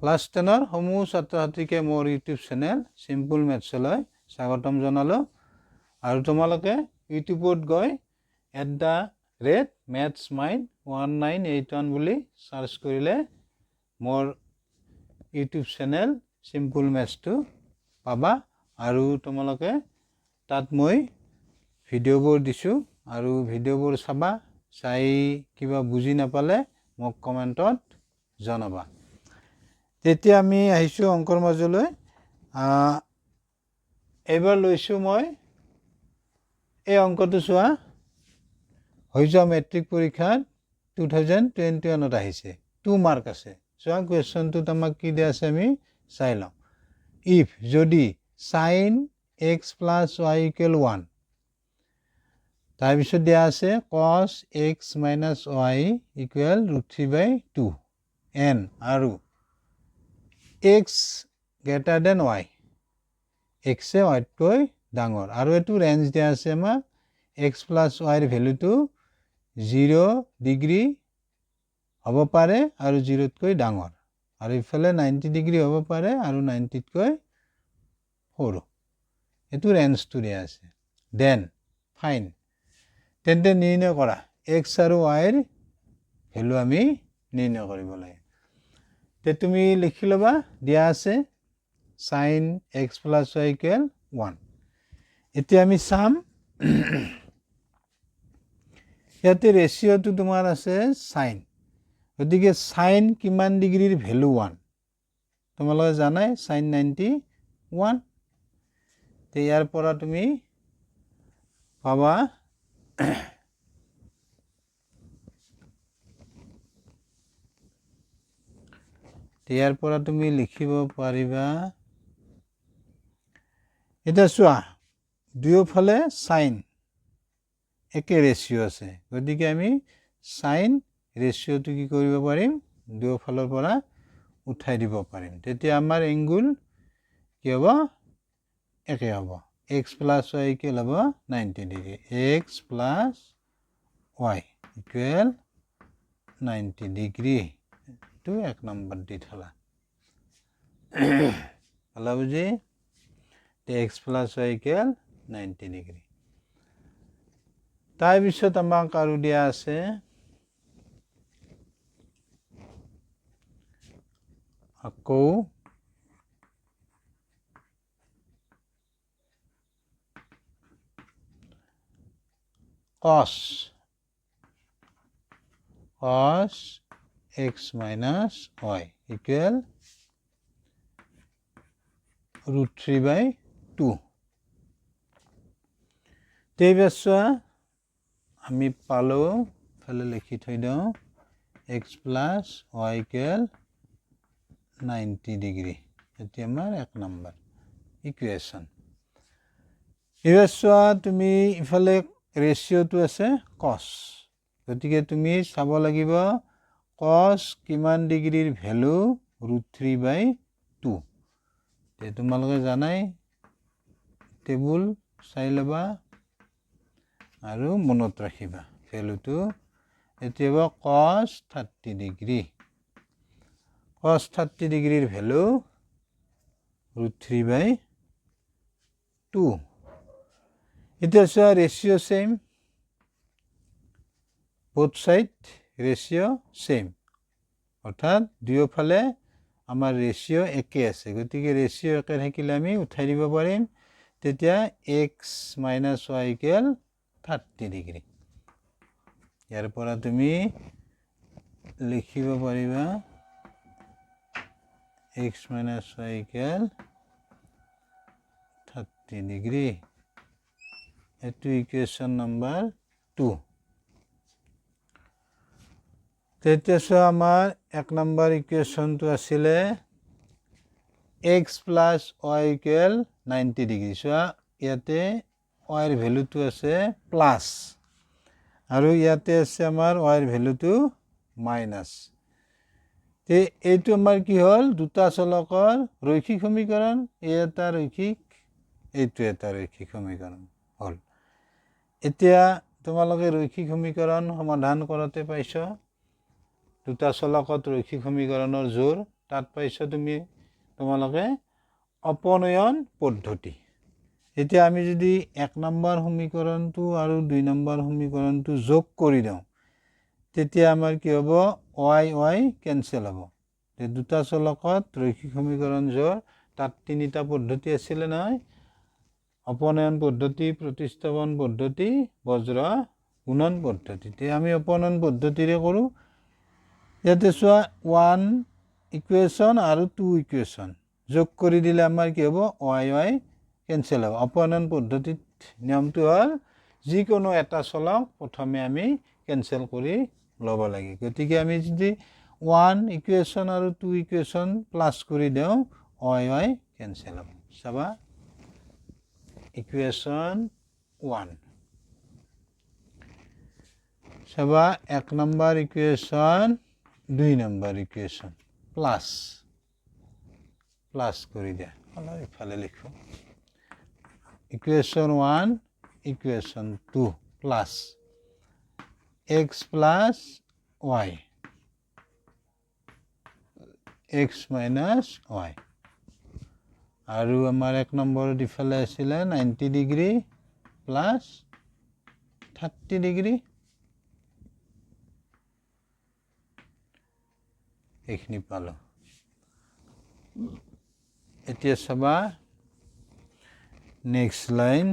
class 10ৰ সমূহ ছাত্ৰ ছাত্ৰীকে মোৰ ইউটিউব চেনেল চিম্পল মেথছলৈ স্বাগতম জনালোঁ আৰু তোমালোকে ইউটিউবত গৈ @mathsmind1981 বুলি সাৰ্চ কৰিলে মোৰ ইউটিউব চেনেল চিম্পল মেথছটো পাবা আৰু তোমালোকে তাত মই ভিডিঅ'বোৰ দিছোঁ আৰু ভিডিঅ'বোৰ চাবা চাই কিবা বুজি নাপালে মোক কমেণ্টত জনাবা তেতিয়া আমি আহিছোঁ অংকৰ মাজলৈ এইবাৰ লৈছোঁ মই এই অংকটো চোৱা হৈ যোৱা মেট্ৰিক পৰীক্ষাত 2021ত আহিছে 2 মাৰ্ক আছে চোৱা কুৱেশ্যনটোত আমাক কি দিয়া আছে আমি চাই লওঁ ইফ যদি sin x plus y equal 1 তাৰপিছত দিয়া আছে cos x minus y equal √3/2 n আৰু x greater than y x এ y তকৈ ডাঙৰ আৰু এটো ৰেঞ্জ দিয়া আছে আমাৰ x plus y ৰ ভ্যালুটো 0 ডিগ্ৰী হ'ব পাৰে আৰু 0 তকৈ ডাঙৰ আৰু ইফালে 90 ডিগ্ৰী হ'ব পাৰে আৰু 90 তকৈ সৰু এটো ৰেঞ্জটো দিয়া আছে দেন ফাইন তেন্তে নিৰ্ণয় কৰা x আৰু y ৰ ভ্যালু আমি নিৰ্ণয় কৰিব লাগে তে তুমি লিখি লবা দিয়া আছে sin x plus y equal 1 এতিয়া আমি চাম ইয়াতে ৰেশিওটো তোমাৰ আছে sin গতিকে sin কিমান ডিগ্ৰীৰ ভ্যালু 1 তোমালোকে জানাই sin 91 তে ইয়াৰ পৰা তুমি পাবা ইয়াৰ পৰা তুমি লিখিব পাৰিবা এটা চোৱা দুয়োফালে sin একে ৰেশিও আছে গতিকে আমি sin ৰেশিওটো কি কৰিব পাৰিম দুয়োফালৰ পৰা উঠাই দিব পাৰিম তেতিয়া আমাৰ এংগুল কি হ'ব একে হ'ব x plus y equal হ'ব 90 degree x plus y equal 90 degree তো এক নম্বৰ দি থলা হলা বুজি x plus y equal 90 degree তাৰ পিছত আমাক আৰু দিয়া আছে আকৌ cos x minus y equal √3/2 তেইবাসা আমি পালো ফলে লিখি থৈ দাও x plus y equal 90 degree এটি আমাৰ এক নম্বৰ ইকুয়েশন এবাসা তুমি ইফালে ৰেশিওটো আছে cos গতিকে তুমি চাব লাগিব cos কিমান ডিগ্ৰীৰ ভ্যালু √3/2 তে তোমালোকে জানাই টেবুল চাই লবা আৰু মনত ৰাখিবা ভ্যালুটো এতিয়াবা cos 30 ডিগ্ৰী cos 30 ডিগ্ৰীৰ ভ্যালু √3/2 এটা চোৱা ৰেশিও same both side ratio same অৰ্থাৎ দুয়োফালে আমাৰ ৰেশিও একে আছে গতিকে ৰেশিও একে থাকিলে আমি উঠাই দিব পাৰিম তেতিয়া x minus y equal 30 degree ইয়াৰ পৰা তুমি লিখিব পাৰিবা x minus y equal 30 degree এটো ইকুয়েশন নাম্বাৰ 2 তেতিয়া আমাৰ এক নম্বৰ ইকুয়েশনটো আছিল x plus y equal 90 degree সোয়া ইয়াতে y এৰ ভ্যালুটো আছে প্লাস আৰু ইয়াতে আছে আমাৰ y এৰ ভ্যালুটো মাইনাস তে এইটো আমাৰ কি হল দুটা চলকৰ ৰৈখিক সমীকৰণ এটা ৰৈখিক এইটো এটা ৰৈখিক সমীকৰণ হল এতিয়া তোমালোকে ৰৈখিক সমীকৰণ সমাধান কৰতে পাইছো দুটা চলকত ৰৈখিক সমীকৰণৰ জোৰ তাত পাইছা তোমালোকে অপনয়ন পদ্ধতি এতিয়া আমি যদি 1 নম্বৰ সমীকৰণটো আৰু 2 নম্বৰ সমীকৰণটো যোগ কৰি দিওঁ তেতিয়া আমাৰ কি হ'ব y কেনসেল হ'ব তে দুটা চলকত ৰৈখিক সমীকৰণ যোৰ তাত তিনিটা পদ্ধতি আছিল নহয় অপনয়ন পদ্ধতি প্ৰতিস্থাপন পদ্ধতি বজ্ৰ গুণন পদ্ধতি তে আমি অপনয়ন পদ্ধতিৰে কৰো ইয়াতে চোৱা 1 ইকুৱেশ্যন আৰু 2 ইকুৱেশ্যন যোগ কৰি দিলে আমাৰ কি হ'ব y কেনসেল হ'ব অপনয়ন পদ্ধতিত নিয়মটো হ'ল যিকোনো এটা চলক প্ৰথমে আমি কেনসেল কৰি ল'ব লাগে গতিকে আমি যদি 1 ইকুৱেশ্যন আৰু 2 ইকুৱেশ্যন প্লাস কৰি দিওঁ y কেনসেল হ'ব চাবা ইকুৱেশ্যন 1 চাবা 1 number equation 2 number equation plus কৰি দিয়া অলপ ইফালে লিখো equation 1 equation 2 plus x plus y x minus y আৰু আমাৰ 1 নম্বৰ ইফালে আছিল 90 ডিগ্ৰী প্লাস 30 ডিগ্ৰী এইখিনি পালো এতিয়া চাবা next line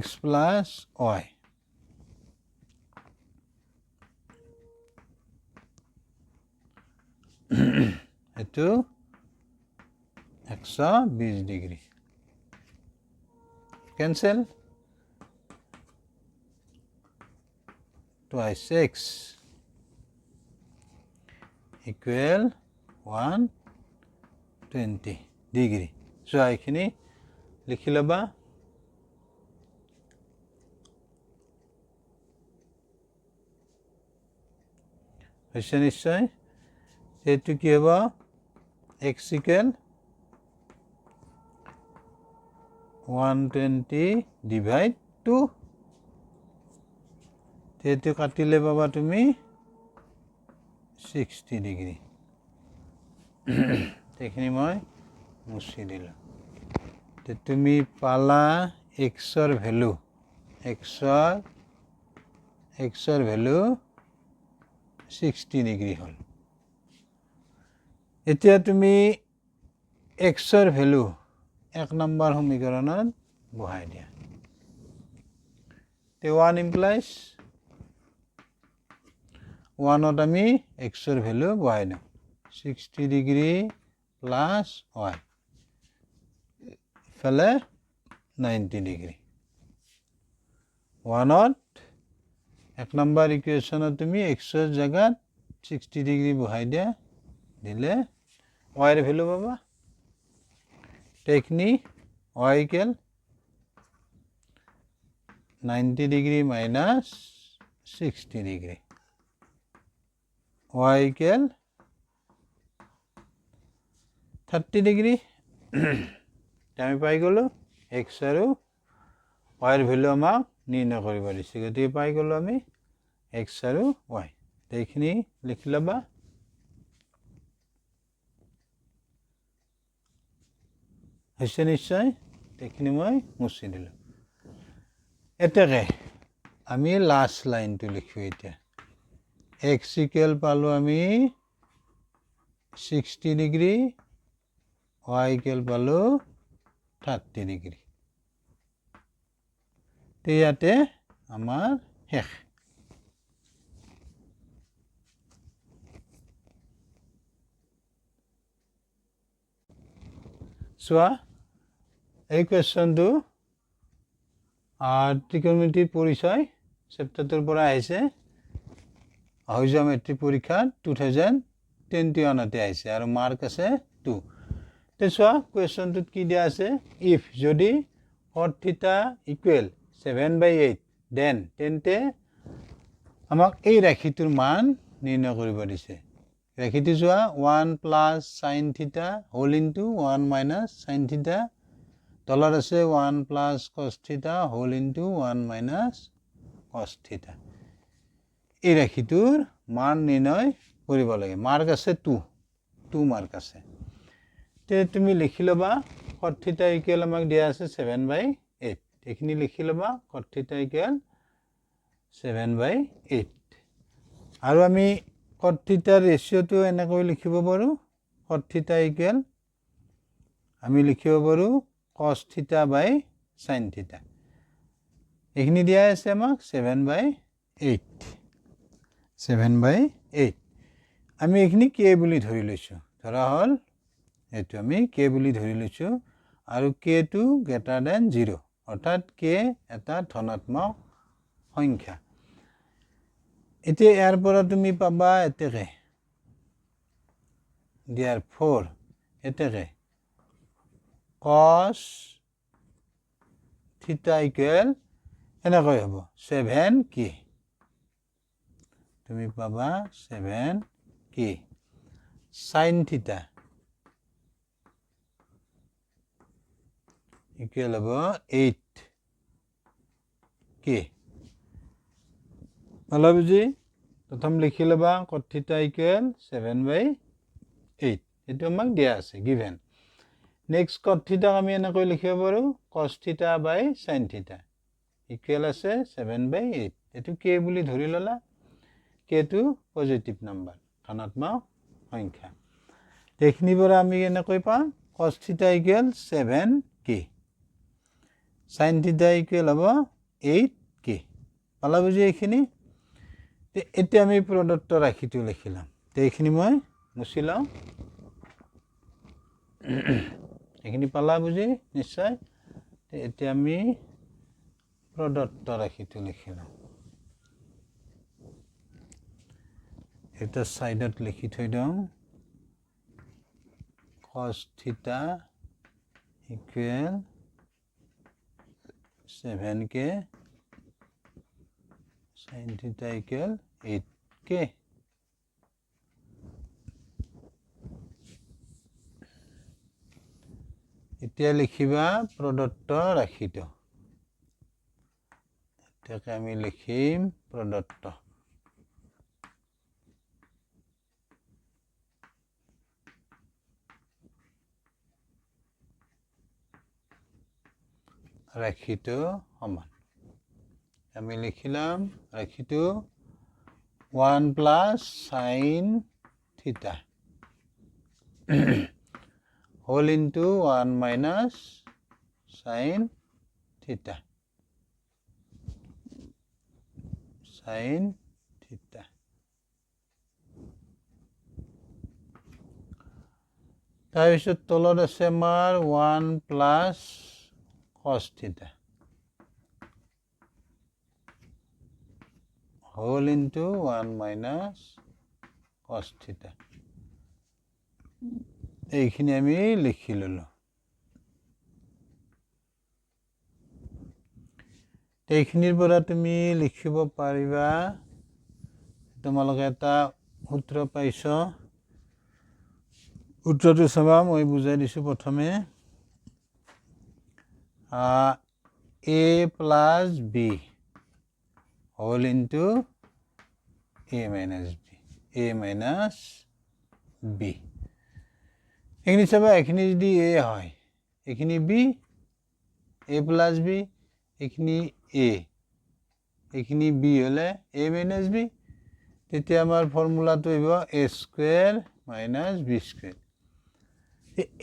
x plus y এটো 120 degree cancel twice x equal 120 degree so এইখিনি লিখি লবা হৈছে নিশ্চয় এটো কি হ'ব x equal 120 divide 2 তেটো কাটিলে পাবা তুমি 60 ডিগ্ৰী এইখিনি মই মুছি দিলো তে তুমি পালা x ৰ ভ্যালু x ৰ ভ্যালু 60 ডিগ্ৰী হল এতিয়া তুমি x ৰ ভ্যালু 1 নম্বৰ সমীকৰণত বহাই দিয়া তে 1 implies 1 ত আমি x ৰ ভ্যালু বহাই দিম 60 ডিগ্ৰী প্লাস y ফলে 90 ডিগ্ৰী 1 ত 1 নম্বৰ ইকুৱেশ্যনত তুমি x ৰ জায়গাত 60 ডিগ্ৰী বহাই দিয়া দিলে y ৰ ভ্যালু পাবা টেকনি y equal 90 degree minus 60 degree y equal 30 degree আমি পাই গলো x আৰু y ৰ ভ্যালু আমাক নিৰ্ণয় কৰিব দিছে গতিকে পাই গলো আমি x আৰু y এইখিনি লিখি লবা হৈছে নিশ্চয় এইখিনি মই মুছি দিলো এটাকে আমি লাস্ট লাইনটো লিখো এতিয়া x equal পালো আমি 60 ডিগ্ৰী y equal পালো 30 ডিগ্ৰী তে ইয়াতে আমাৰ শেষ সোয়া এই কোৱেশ্চনটো ত্ৰিকোণমিতি পৰিচয় চেপ্টাৰটোৰ পৰা আহিছে জিওমেট্ৰি পৰীক্ষাত 2021 তে আহিছে আৰু মাৰ্ক আছে 2 তে সোয়া কোৱেশ্চনটোত কি দিয়া আছে if যদি cot θ equal 7/8 then তেন্তে আমাক এই ৰাশিটোৰ মান নিৰ্ণয় কৰিব দিছে ৰাশিটো যোৱা 1 plus sin theta whole into 1 minus sin theta তলত আছে 1 plus cos theta whole into 1 minus cos theta এই ৰাশিটোৰ মান নিৰ্ণয় কৰিব লাগে মাৰ্ক আছে 2 2 মাৰ্ক আছে তে তুমি লিখি লবা cot θ ইকুৱেল আমাক দিয়া আছে 7/8 এইখিনি লিখি লবা cot θ ইকুৱেল 7/8 আৰু আমি cot θ ৰেশিওটো এনেকৈ লিখিব পাৰো cot θ ইকুৱেল আমি লিখিব পাৰো cos θ sin θ এইখিনি দিয়া আছে আমাক 7/8 আমি এইখিনি k বুলি ধৰি লৈছো ধৰা হল এটো আমি k বুলি ধৰি লৈছো আৰু k টো গ্ৰেটাৰ দেন 0 অৰ্থাৎ k এটা ধনাত্মক সংখ্যা এতিয়া ইয়াৰ পৰা তুমি পাবা এতেকে therefore এতেকে cos θ ইকুৱেল এনেকৈ হ'ব 7k তুমি পাবা 7k sin θ ইকুৱেল হ'ব 8k ভালো বুজি প্ৰথম লিখি লবা cot θ ইকুৱেল 7/8 এটো আমাক দিয়া আছে given next cot θ আমি এনেকৈ লিখিব পাৰো cos θ sin θ ইকুৱেল আছে 7/8 এটো k বুলি ধৰি ললা k টো পজিটিভ নাম্বাৰ ধনাত্মক সংখ্যা দেখনি পৰা আমি এনেকৈ পাম cos θ equal 7k sin θ equal হ'ব 8k ভালো বুজি এইখিনি এতিয়া আমি প্ৰদত্ত ৰাশিটো লিখিলাম তে এইখিনি মই মুছি লওঁ এইখিনি পালা বুজি নিশ্চয় এতিয়া আমি প্ৰদত্ত ৰাশিটো লিখিলাম এটা সাইডত লিখি থৈ দিওঁ cos θ equal 7k sin θ equal 8k এতিয়া লিখিবা প্ৰদত্ত ৰাশিটো এটাকে আমি লিখিম প্ৰদত্ত ৰাশিটো সমান আমি লিখিলাম ৰাশিটো 1 plus sin theta whole into 1 minus sin theta তাৰপিছত তলত আছে আমাৰ 1 plus cos theta whole into 1 minus cos theta এইখিনি আমি লিখি ললো এইখিনিৰ পৰা তুমি লিখিব পাৰিবা তোমালোকে এটা সূত্ৰ পাইছো সূত্ৰটো চাবা মই বুজাই দিছো প্ৰথমে a plus b whole into a minus b এখানে সবাই এখানে যদি a হয় এখানে b a plus b এখানে a এখানে b হলে a minus b তেতিয়া আমাৰ ফৰ্মুলাটো হ'ব a square minus b square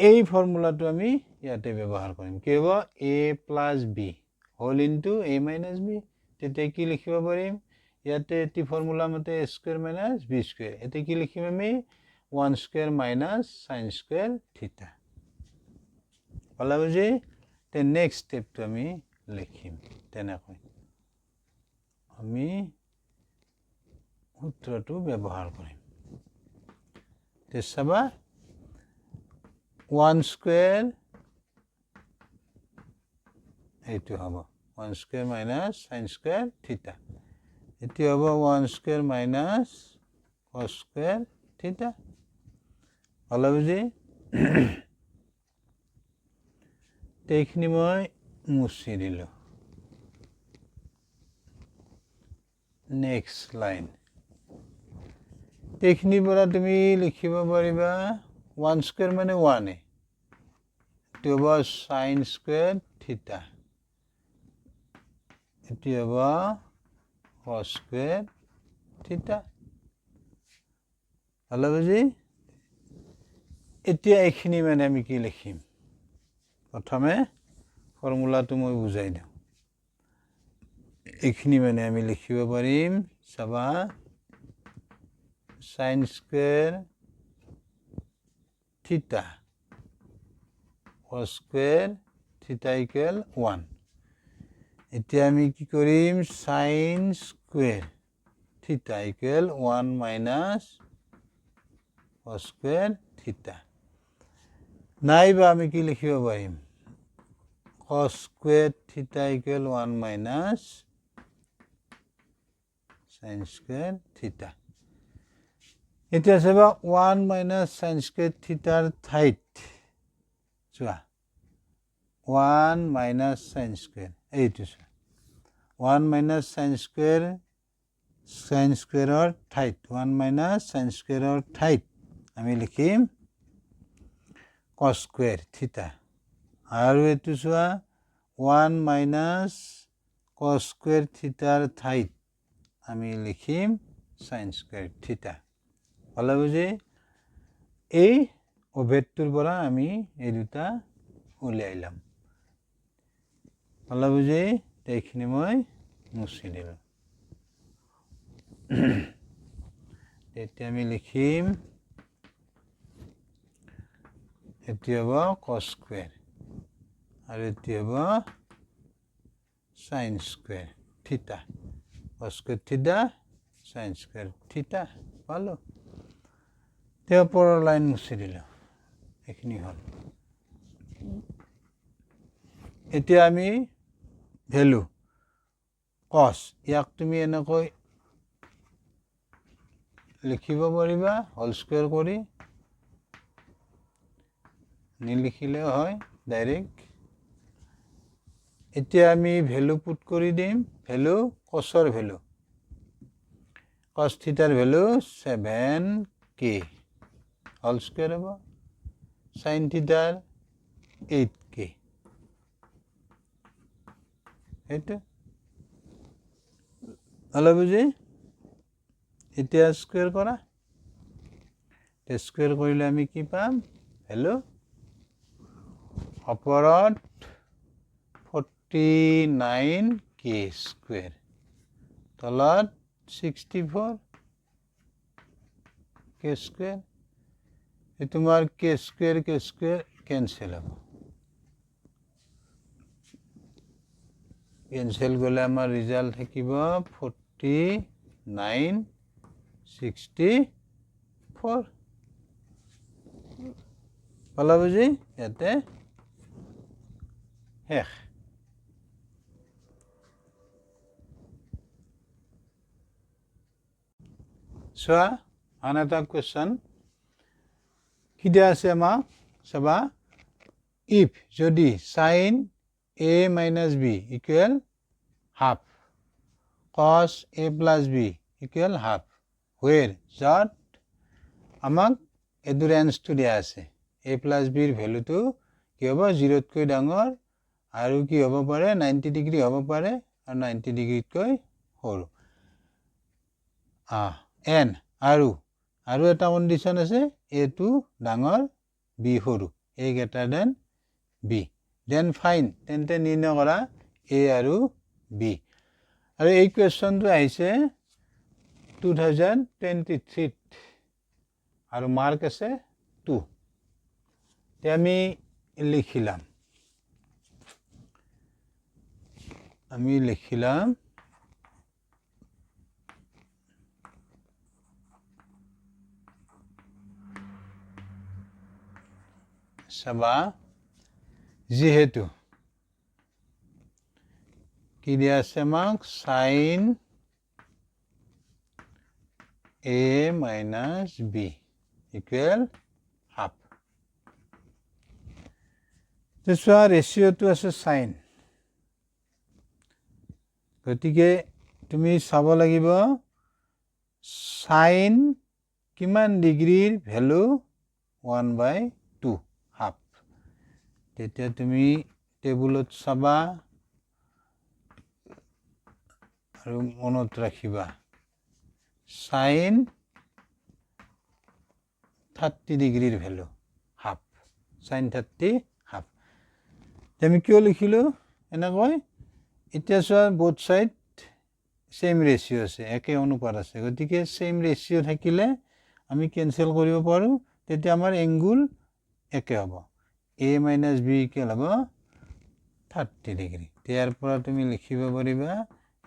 এই ফৰ্মুলাটো আমি ইয়াতে ব্যৱহাৰ কৰিম কি হ'ব a plus b whole into a minus b তেতিয়া কি লিখিব পাৰিম ইয়াতে এটি ফর্মুলা মতে a square minus b square এতে কি লিখিম আমি 1 square minus sin square theta ভালো বুজি তে নেক্সট স্টেপটো আমি লিখিম তেনেকৈ আমি সূত্ৰটো ব্যৱহাৰ কৰিম তে চাবা 1 square এইটো হ'ব 1 square minus sin square theta এটি হ'ব 1 square minus cos square theta ভালো বুজি এইখিনি মই মুছি দিলো নেক্সট লাইন এইখিনি পৰা তুমি লিখিব পাৰিবা 1 স্কোয়ার মানে 1 এটি হবে sin স্কোয়ার থিটা এটি হবে cos স্কোয়ার থিটা ভালো বুঝি এতিয়া এইখিনি মানে আমি কি লিখিম প্ৰথমে ফৰ্মুলাটো মই বুজাই দিওঁ এইখিনি মানে আমি লিখিব পাৰিম চাবা sin স্কোয়াৰ থিটা cos স্কোয়াৰ থিটা ইকুয়াল 1 এতিয়া আমি কি কৰিম sin স্কোয়াৰ থিটা ইকুয়াল 1 মাইনাস cos স্কোয়াৰ থিটা নাইবা আমি কি লিখিব পাৰিম cos স্কোয়াৰ থিটা ইকুয়াল 1 মাইনাস sin স্কোয়াৰ থিটা এতিয়া চাবা 1 মাইনাস sin স্কোয়াৰ থিটাৰ ঠাইত চোৱা 1 মাইনাস sin স্কোয়াৰ এইটো চোৱা 1 মাইনাস sin স্কোয়াৰৰ ঠাইত 1 মাইনাস sin স্কোয়াৰৰ ঠাইত আমি লিখিম cos স্কোয়াৰ থিটা আৰু এইটো চোৱা 1 মাইনাস cos স্কোয়াৰ থিটাৰ ঠাইত আমি লিখিম sin স্কোয়াৰ থিটা ভালো বুঝি এই অভেদটোৰ পৰা আমি এই দুটা উলিয়াইলাম ভালো বুঝি এইখিনি মই মুছি দিলোঁ এতিয়া আমি লিখিম এটি হ'ব cos স্কোয়ার আৰু এটি হ'ব sin স্কোয়াৰ থিটা cos স্কোয়াৰ থিটা sin স্কোয়াৰ থিটা পালো তে ওপৰৰ লাইন মুছি দিলোঁ এইখিনি হ'ল এতিয়া আমি ভ্যালু cos ইয়াক তুমি এনেকৈ লিখিব পাৰিবা হোল স্কোয়াৰ কৰি নিলিখিলেও হয় ডাইৰেক্ট এতিয়া আমি ভ্যালু পুট কৰি দিম ভ্যালু cosৰ ভ্যালু cos থিটাৰ ভ্যালু 7k হোল স্কোয়াৰ হ'ব sin থিটাৰ 8k এইটো ভালো বুঝি এতিয়া স্কোয়াৰ কৰা স্কোয়াৰ কৰিলে আমি কি পাম ভ্যালু ওপৰত 49k স্কোয়াৰ তলত 64k স্কোয়াৰ এই তোমাৰ k স্কোয়াৰ ক্যান্সেল হ'ব ক্যান্সেল গলে আমাৰ ৰিজাল্ট থাকিব 4964 ভালো বুঝি ইয়াতে শেষ চোৱা আন এটা কোৱেশ্চন কি দিয়া আছে আমাক চাবা if যদি sin a minus b equal half cos a plus b equal half where যত আমাক এটো ৰেঞ্জটো দিয়া আছে a plus b ৰ ভ্যালুটো কি হ'ব 0 তকৈ ডাঙৰ আৰু কি হ'ব পাৰে 90 ডিগ্ৰী হ'ব পাৰে আৰু 90 ডিগ্ৰীতকৈ সৰু n আৰু এটা কন্ডিশন আছে a টো ডাঙৰ b সৰু a greater than b then find তেন্তে নিৰ্ণয় কৰা a আৰু b আৰু এই কোৱেশ্চনটো আহিছে 2023 আৰু মার্ক আছে 2 তে আমি লিখিলাম চাবা যেহেতু কি দিয়া আছে আমাক sin a minus b equal half তেছোৱা ৰেশিওটো আছে sin গতিকে তুমি চাব লাগিব sin কিমান ডিগ্ৰীৰ ভ্যালু 1/2 হাফ তেতিয়া তুমি টেবুলত চাবা আৰু মনত ৰাখিবা sin 30 ডিগ্ৰীৰ ভ্যালু হাফ sin 30 হাফ আমি কিয় লিখিলো এনেকৈ এতিয়া চোৱা both side same ratio আছে একে অনুপাত আছে গতিকে same ratio থাকিলে আমি ক্যান্সেল কৰিব পাৰো তেতিয়া আমাৰ এংগুল একে হ'ব a - b ইকুৱেল হ'ব 30 ডিগ্ৰী ইয়াৰ পৰা তুমি লিখিব পাৰিবা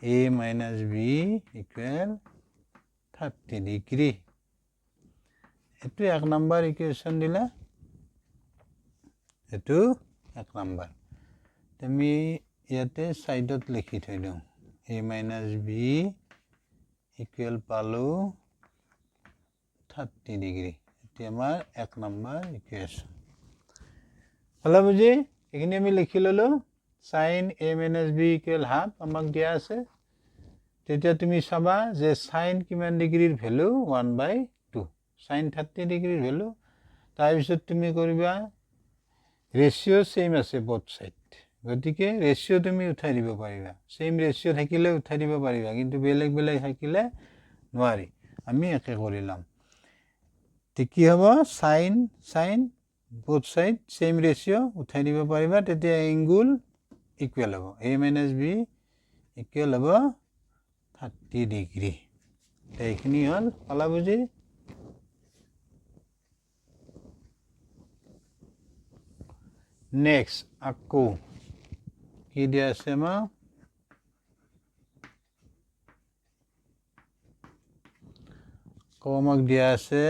a - b ইকুৱেল 30 ডিগ্ৰী এটো এক নম্বৰ ইকুৱেশন দিলা এটো এক নম্বৰ তুমি ইয়াতে সাইডত লিখি থৈ দিও a - b ইকুৱেল পালো 30 ডিগ্ৰী এটি আমাৰ এক নম্বৰ ইকুৱেশন হলা বুজি এখানে আমি লিখি ললো sin a - b equal half আমাক দিয়া আছে তেতিয়া তুমি চাবা যে sin কিমান ডিগ্ৰীৰ ভ্যালু 1/2 sin 30 ডিগ্ৰীৰ ভ্যালু তাৰ পিছত তুমি কৰিবা ৰেশিও সেম আছে both side গতিকে ৰেশিও তুমি উঠাই দিব পাৰিবা সেম ৰেশিও থাকিলে উঠাই দিব পাৰিবা কিন্তু বেলেগ বেলেগ থাকিলে নোৱাৰি আমি একে কৰিলাম তে কি হ'ব sin both side same ratio উঠাই দিব পাৰিবা তেতিয়া এংগুল ইকুৱেল হ'ব a - b ইকুৱেল হ'ব 30 ডিগ্ৰী এইখিনি হল পালা বুজি নেক্সট আকো কি দিয়া আছে মা কমক দিয়া আছে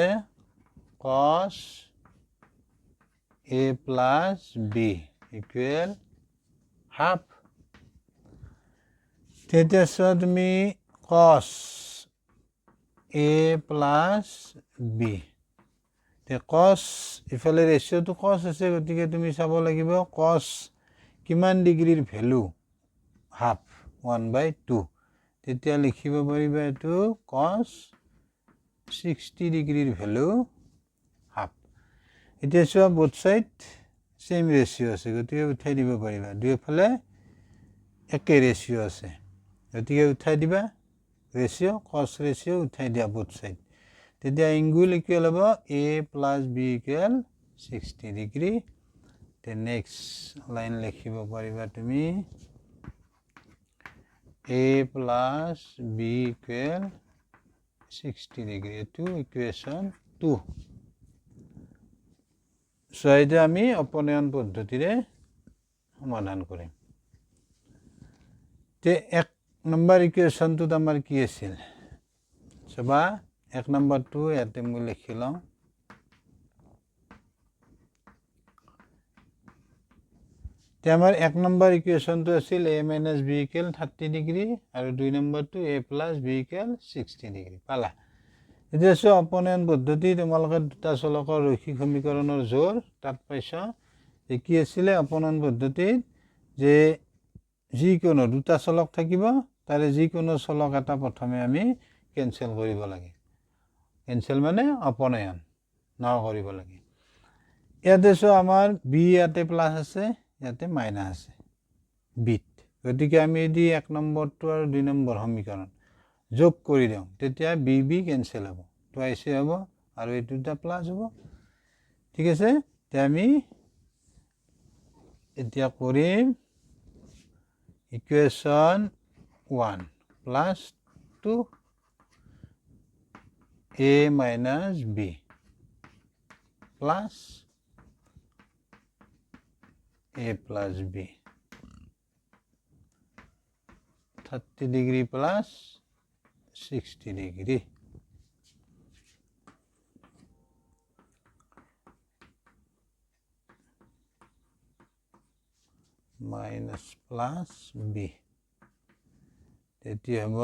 cos a plus b equal half তেতিয়া সো তুমি cos a plus b তে cos ইফালে রেশিও তো cos আছে গতিকে তুমি চাব লাগিব cos কিমান ডিগ্ৰীৰ ভ্যালু হাফ 1/2 তেতিয়া লিখিব পাৰিবা এটো cos 60 ডিগ্ৰীৰ ভ্যালু হাফ এতিয়া চোৱা both side same ratio আছে গতিকে উঠাই দিব পাৰিবা দুইফালে একে ৰেশিও আছে গতিকে উঠাই দিবা ৰেশিও cos ৰেশিও উঠাই দিয়া both side তেতিয়া এংগুল ইকুৱেল হ'ব a plus b equal 60 degree তে নেক্সট লাইন লিখিব পাৰিবা তুমি a plus b equal 60 degree এটো ইকুৱেশন 2 সো এটা আমি অপনয়ন পদ্ধতিৰে সমাধান কৰিম তে এক নম্বৰ ইকুৱেশনটো আমাৰ কি আছিল সবা এক নম্বৰটো ইয়াতে মই লিখিলাম তে আমাৰ এক নম্বৰ ইকুৱেশনটো আছিল a - b ইকুৱেল 30 ডিগ্ৰী আৰু দুই নম্বৰটো a plus b equal 60 degree পালা এতিয়া সো অপনয়ন পদ্ধতি তোমালোকে দুটা চলকৰ ৰৈখিক সমীকৰণৰ জোৰ তাত পাইছা যে কি আছিল অপনয়ন পদ্ধতিত যে যিকোনো দুটা চলক থাকিব তাৰে যিকোনো চলক এটা প্ৰথমে আমি ক্যান্সেল কৰিব লাগে ক্যান্সেল মানে অপনয়ন না কৰিব লাগে ইয়াতে সো আমাৰ b ইয়াতে প্লাস আছে ইয়াতে মাইনাস আছে b গতিকে আমি দি এক নম্বৰটো আৰু দুই নম্বৰ সমীকৰণ যোগ কৰি দিও তেতিয়া b ক্যান্সেল হ'ব টুৱাইছে হ'ব আৰু এই দুটা প্লাস হ'ব ঠিক আছে তে আমি এতিয়া কৰিম ইকুৱেশন 1 plus 2 a minus b plus a plus b 30 degree plus 60 degree minus plus b তেতিয়া হ'ব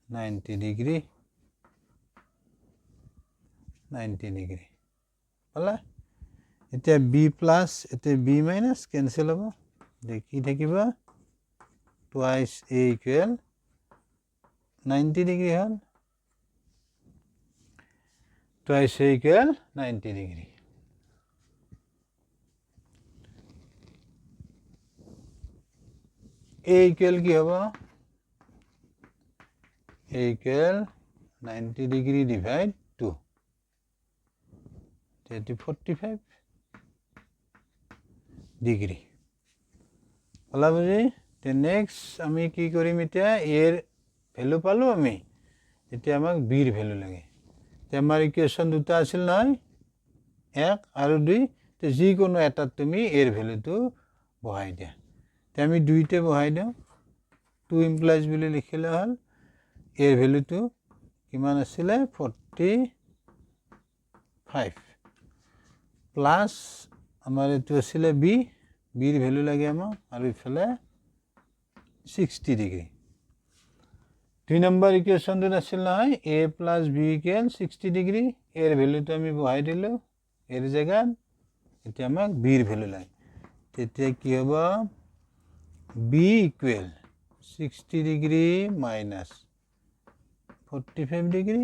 90 ডিগ্ৰী 90 ডিগ্ৰী হলা এতিয়া b plus এতে b minus cancel হ'ব দেখি থাকিবা twice a equal 90 degree hall twice a equal 90 degree a equal কি হ'ব a equal 90 degree divide 2 that is 45 degree হলা বুজি তে নেক্সট আমি কি কৰিম এতিয়া এৰ ভ্যালু পালো আমি এতিয়া আমাক b এৰ ভ্যালু লাগে তে আমাৰ ইকুয়েশন দুটা আছিল নহয় 1 আৰু 2 তে যি কোনো এটা তুমি এর ভ্যালুটো বহাই দিয়া তে আমি 2 তে বহাই দিও 2 ইমপ্লাইজ বুলি লিখিলে হল এর ভ্যালুটো কিমান আছিল 45 প্লাস আমাৰ এটো আছিল b b এৰ ভ্যালু লাগে আমাক আৰু ইফালে 60 ডিগ্ৰি 2 নম্বৰ ইকুয়েশনটো আছিল নহয় a + b = 60 ডিগ্রি এর ভ্যালুটো আমি বহাই দিলো এর জায়গাত এতিয়া আমাক b এর ভ্যালু লাগে তেতিয়া কি হ'ব b = 60 ডিগ্রি minus 45 ডিগ্রি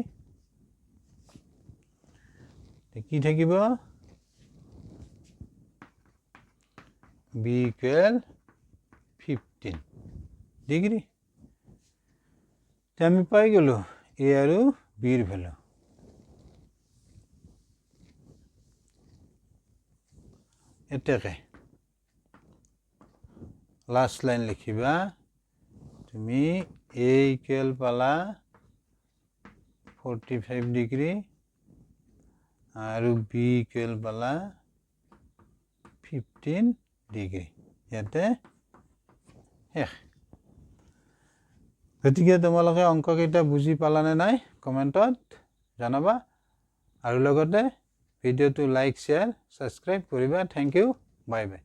তে কি থাকিব b = 15 ডিগ্রি তে আমি পাই গেলো a আৰু b এর ভ্যালু এটাকে লাস্ট লাইন লিখিবা তুমি a equal পালা 45 ডিগ্রি আৰু b equal পালা 15 ডিগ্রি ইয়াতে শেষ গতিকে তোমালোকে অঙ্ক কেইটা বুজি পালানে নাই কমেন্টত জানাবা আৰু লগতে ভিডিওটো লাইক শেয়াৰ সাবস্ক্ৰাইব কৰিবা থ্যাংক ইউ বাই বাই